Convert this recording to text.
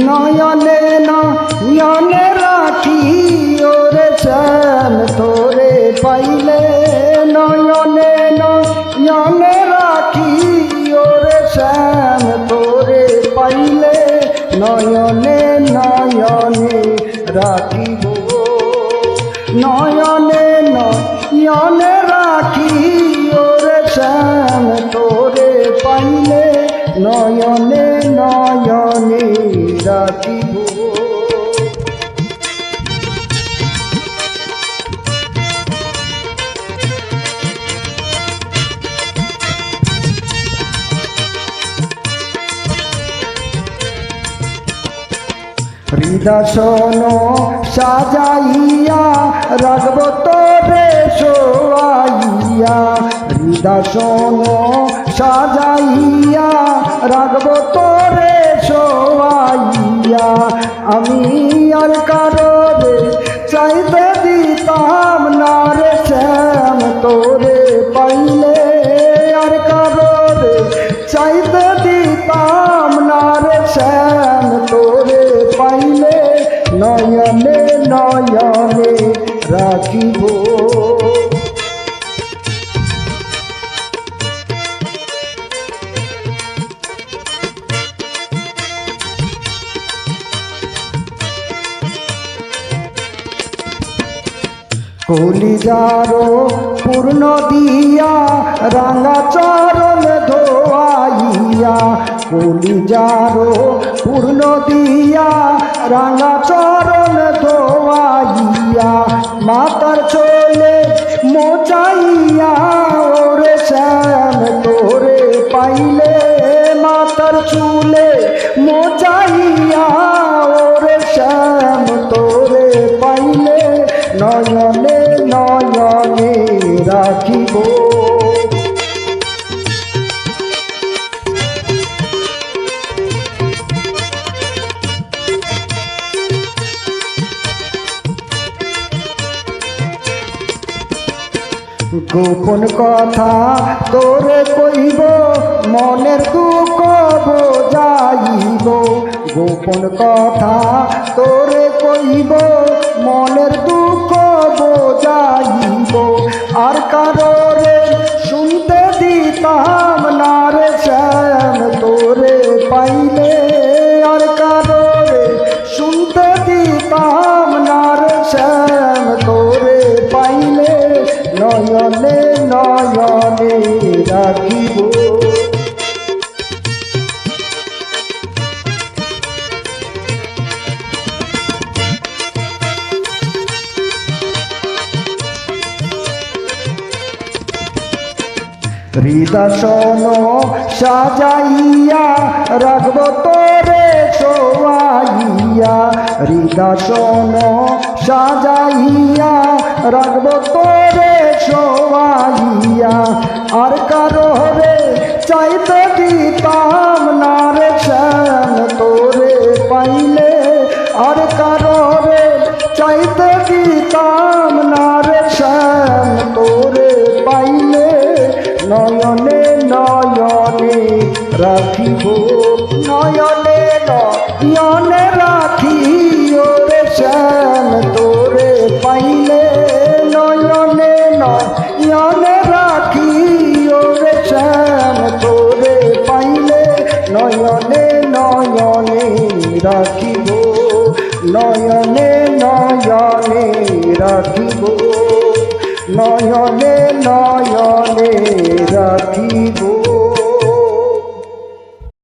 নয়নে নয়নে রাখি ওরে শ্যাম তোরে পাইলে, নয়নে নয়নে রাখি ওরে শ্যাম তোরে পাইলে, নয়নে নয়নে রাখিব, নয়নে নয়নে রাখি ওরে শ্যাম তোরে পাইলে, নয়নে নয়নে রাখিব। হৃদয় সাজাইয়া রাখব তোরে শোয়াইয়া, হৃদয় সাজাইয়া রাখব তোরে শোয়াইয়া, আমি আর কারোরে চাইতে দিতাম না রে শ্যাম তোরে পাইলে, আর কারোরে চাইতে দিতাম না রে শ্যাম তোরে পাইলে, নয়নে নয়নে রাখিব। কলিজারো পূর্ণ দিয়া রাঙা চরণ ধোয়াইয়া, কলিজারো পূর্ণ দিয়া রাঙা চরণ ধোয়াইয়া, মাতার চলে মোচাইয়া ওরে শ্যাম তোরে পাইলে, মাতার চুলে মোচাইয়া ওরে শ্যাম তোরে পাইলে, নয়নে নয়নে রাখিব। গোপন কথা তোরে কইব মনের দুঃখ বোঝাইব, গোপন কথা তোরে কইব মনের দুঃখ বোঝাইব, আর কারোরে শুনতে দিতাম না রে শ্যাম তোরে পাইলে, আর কারোরে শুনতে দিতাম না রে শ্যাম তোরে পাইলে, নয়নে নয়নে রাখিব। হৃদয় সাজাইয়া রাখব তোরে শোয়াইয়া, হৃদয় সাজাইয়া রাখব তোরে শোয়াইয়া, আর কারোরে চাইতে দিতাম না রে শ্যাম তোরে পাইলে, আর কারোরে চাইতে দিতাম না রে শ্যাম তোরে পাইলে, নয়নে নয়নে রাখিব, নয়নে নয়নে রাখি ওরে শ্যাম তোরে পাইলে, নয়নে নয়নে রাখি ওরে শ্যাম তোরে পাইলে, নয়নে নয়নে রাখিব, নয়নে নয়নে রাখিব, নয়নে নয়নে রাখিব।